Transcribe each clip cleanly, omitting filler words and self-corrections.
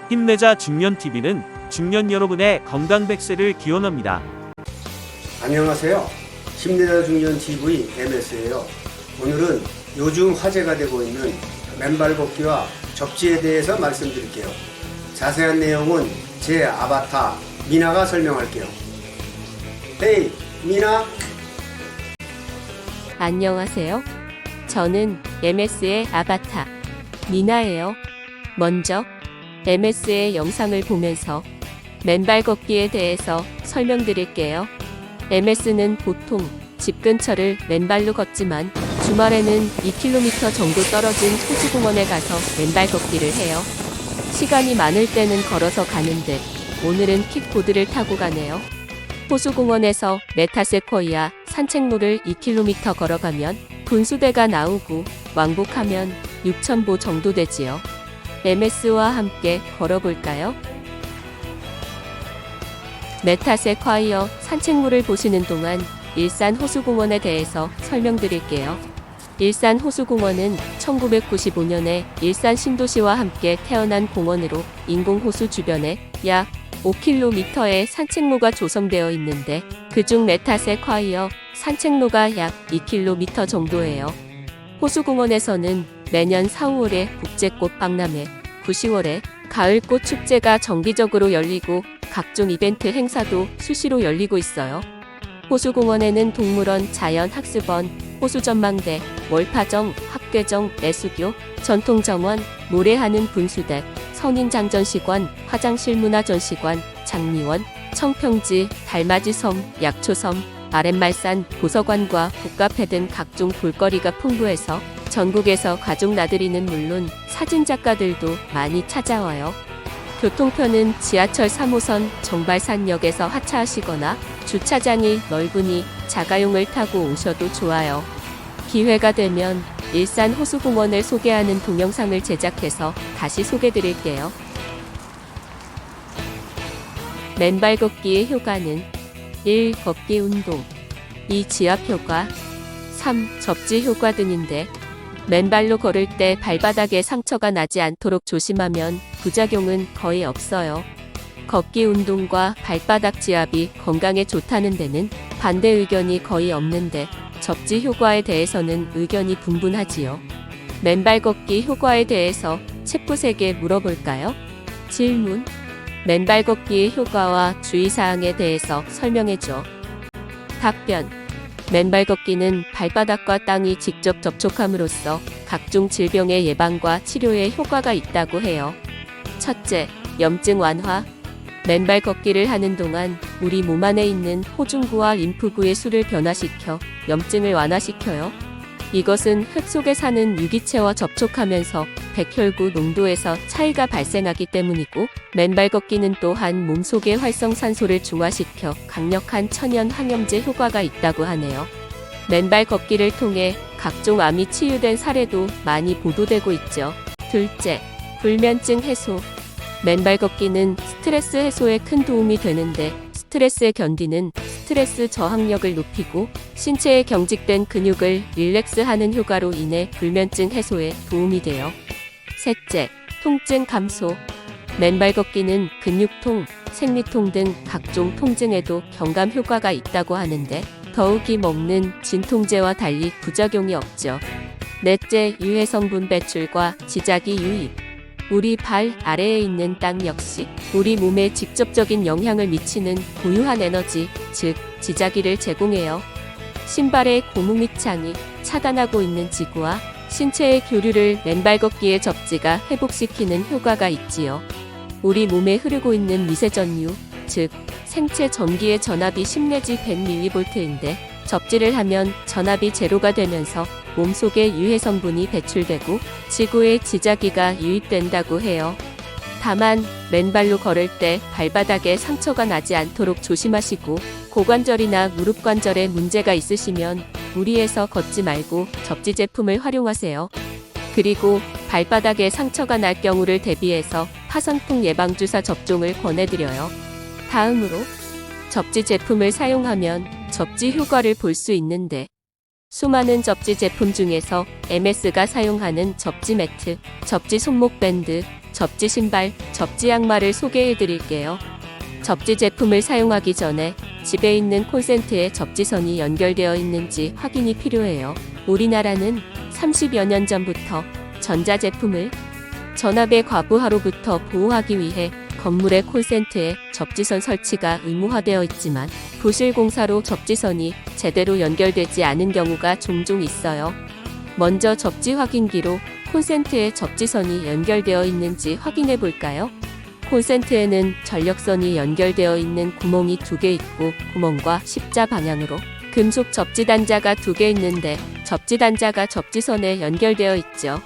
힘내자 중년TV는 중년 여러분의 건강 100세를 기원합니다. 안녕하세요. 힘내자 중년 TV MS예요. 오늘은 요즘 화제가 되고 있는 맨발 걷기와 접지에 대해서 말씀드릴게요. 자세한 내용은 제 아바타 미나가 설명할게요. 헤이 미나. 안녕하세요. 저는 MS의 아바타 미나예요. 먼저 MS의 영상을 보면서 맨발 걷기에 대해서 설명드릴게요. MS는 보통 집 근처를 맨발로 걷지만 주말에는 2km 정도 떨어진 호수공원에 가서 맨발 걷기를 해요. 시간이 많을 때는 걸어서 가는데 오늘은 킥보드를 타고 가네요. 호수공원에서 메타세쿼이아 산책로를 2km 걸어가면 분수대가 나오고 왕복하면 6,000보 정도 되지요. MS와 함께 걸어볼까요? 메타세콰이어 산책로를 보시는 동안 일산 호수공원에 대해서 설명드릴게요. 일산 호수공원은 1995년에 일산 신도시와 함께 태어난 공원으로 인공호수 주변에 약 5km의 산책로가 조성되어 있는데 그중 메타세콰이어 산책로가 약 2km 정도예요. 호수공원에서는 매년 4, 5월에 국제꽃 박람회, 9, 10월에 가을꽃 축제가 정기적으로 열리고 각종 이벤트 행사도 수시로 열리고 있어요. 호수공원에는 동물원, 자연학습원, 호수전망대, 월파정, 학괴정, 애수교, 전통정원, 노래하는 분수대, 성인장전시관, 화장실 문화전시관, 장미원, 청평지, 달맞이섬, 약초섬, 아랫말산, 도서관과 북카페 등 각종 볼거리가 풍부해서 전국에서 가족 나들이는 물론 사진작가들도 많이 찾아와요. 교통편은 지하철 3호선 정발산역에서 하차하시거나 주차장이 넓으니 자가용을 타고 오셔도 좋아요. 기회가 되면 일산 호수공원을 소개하는 동영상을 제작해서 다시 소개드릴게요. 맨발 걷기의 효과는 1. 걷기 운동 2. 지압 효과 3. 접지 효과 등인데 맨발로 걸을 때 발바닥에 상처가 나지 않도록 조심하면 부작용은 거의 없어요. 걷기 운동과 발바닥 지압이 건강에 좋다는 데는 반대 의견이 거의 없는데 접지 효과에 대해서는 의견이 분분하지요. 맨발 걷기 효과에 대해서 챗봇에게 물어볼까요? 질문. 맨발 걷기의 효과와 주의사항에 대해서 설명해줘. 답변. 맨발 걷기는 발바닥과 땅이 직접 접촉함으로써 각종 질병의 예방과 치료에 효과가 있다고 해요. 첫째, 염증 완화. 맨발 걷기를 하는 동안 우리 몸 안에 있는 호중구와 림프구의 수를 변화시켜 염증을 완화시켜요. 이것은 흙 속에 사는 유기체와 접촉하면서 백혈구 농도에서 차이가 발생하기 때문이고 맨발 걷기는 또한 몸속의 활성산소를 중화시켜 강력한 천연 항염제 효과가 있다고 하네요. 맨발 걷기를 통해 각종 암이 치유된 사례도 많이 보도되고 있죠. 둘째, 불면증 해소. 맨발 걷기는 스트레스 해소에 큰 도움이 되는데 스트레스에 견디는 스트레스 저항력을 높이고 신체에 경직된 근육을 릴렉스하는 효과로 인해 불면증 해소에 도움이 돼요. 셋째, 통증 감소. 맨발 걷기는 근육통, 생리통 등 각종 통증에도 경감 효과가 있다고 하는데 더욱이 먹는 진통제와 달리 부작용이 없죠. 넷째, 유해 성분 배출과 지자기 유입. 우리 발 아래에 있는 땅 역시 우리 몸에 직접적인 영향을 미치는 고유한 에너지, 즉 지자기를 제공해요. 신발의 고무 밑창이 차단하고 있는 지구와 신체의 교류를 맨발 걷기의 접지가 회복시키는 효과가 있지요. 우리 몸에 흐르고 있는 미세전류, 즉 생체 전기의 전압이 10 내지 100mV인데 접지를 하면 전압이 제로가 되면서 몸속에 유해 성분이 배출되고 지구에 지자기가 유입된다고 해요. 다만 맨발로 걸을 때 발바닥에 상처가 나지 않도록 조심하시고 고관절이나 무릎 관절에 문제가 있으시면 무리해서 걷지 말고 접지 제품을 활용하세요. 그리고 발바닥에 상처가 날 경우를 대비해서 파상풍 예방주사 접종을 권해드려요. 다음으로 접지 제품을 사용하면 접지 효과를 볼 수 있는데 수많은 접지 제품 중에서 MS가 사용하는 접지 매트, 접지 손목 밴드, 접지 신발, 접지 양말을 소개해 드릴게요. 접지 제품을 사용하기 전에 집에 있는 콘센트에 접지선이 연결되어 있는지 확인이 필요해요. 우리나라는 30여 년 전부터 전자제품을 전압의 과부하로부터 보호하기 위해 건물의 콘센트에 접지선 설치가 의무화되어 있지만 부실 공사로 접지선이 제대로 연결되지 않은 경우가 종종 있어요. 먼저 접지 확인기로 콘센트에 접지선이 연결되어 있는지 확인해 볼까요? 콘센트에는 전력선이 연결되어 있는 구멍이 2개 있고 구멍과 십자 방향으로 금속 접지 단자가 2개 있는데 접지 단자가 접지선에 연결되어 있죠.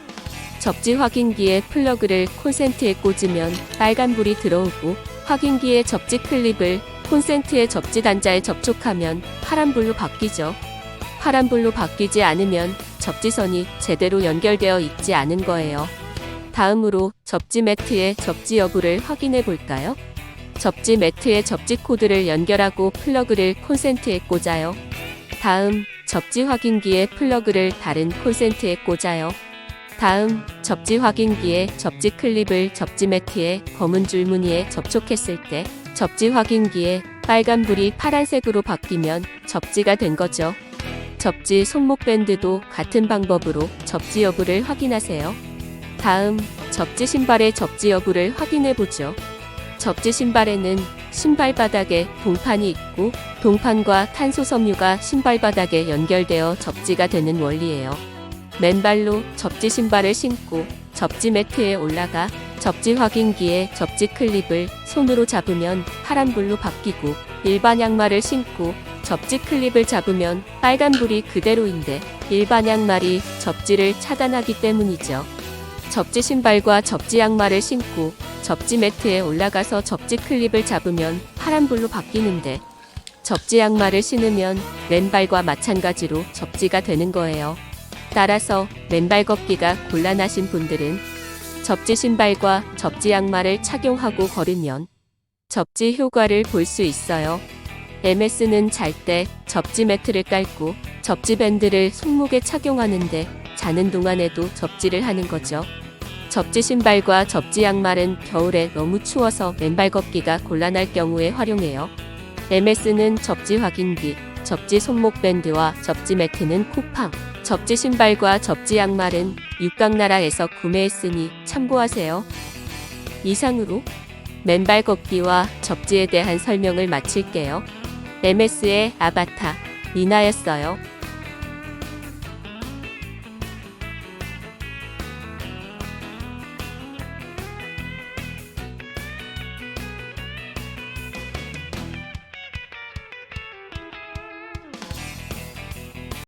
접지 확인기의 플러그를 콘센트에 꽂으면 빨간불이 들어오고 확인기의 접지 클립을 콘센트의 접지 단자에 접촉하면 파란불로 바뀌죠. 파란불로 바뀌지 않으면 접지선이 제대로 연결되어 있지 않은 거예요. 다음으로 접지 매트의 접지 여부를 확인해 볼까요? 접지 매트의 접지 코드를 연결하고 플러그를 콘센트에 꽂아요. 다음, 접지 확인기의 플러그를 다른 콘센트에 꽂아요. 다음, 접지 확인기의 접지 클립을 접지 매트의 검은 줄무늬에 접촉했을 때 접지 확인기의 빨간불이 파란색으로 바뀌면 접지가 된 거죠. 접지 손목 밴드도 같은 방법으로 접지 여부를 확인하세요. 다음, 접지 신발의 접지 여부를 확인해 보죠. 접지 신발에는 신발 바닥에 동판이 있고 동판과 탄소 섬유가 신발 바닥에 연결되어 접지가 되는 원리예요. 맨발로 접지 신발을 신고 접지 매트에 올라가 접지 확인기에 접지 클립을 손으로 잡으면 파란불로 바뀌고 일반 양말을 신고 접지 클립을 잡으면 빨간불이 그대로인데 일반 양말이 접지를 차단하기 때문이죠. 접지 신발과 접지 양말을 신고 접지 매트에 올라가서 접지 클립을 잡으면 파란불로 바뀌는데 접지 양말을 신으면 맨발과 마찬가지로 접지가 되는 거예요. 따라서 맨발 걷기가 곤란하신 분들은 접지 신발과 접지 양말을 착용하고 걸으면 접지 효과를 볼 수 있어요. MS는 잘 때 접지 매트를 깔고 접지 밴드를 손목에 착용하는데 자는 동안에도 접지를 하는 거죠. 접지 신발과 접지 양말은 겨울에 너무 추워서 맨발 걷기가 곤란할 경우에 활용해요. MS는 접지 확인기, 접지 손목 밴드와 접지 매트는 쿠팡, 접지 신발과 접지 양말은 육각나라에서 구매했으니 참고하세요. 이상으로 맨발 걷기와 접지에 대한 설명을 마칠게요. MS의 아바타, 리나였어요.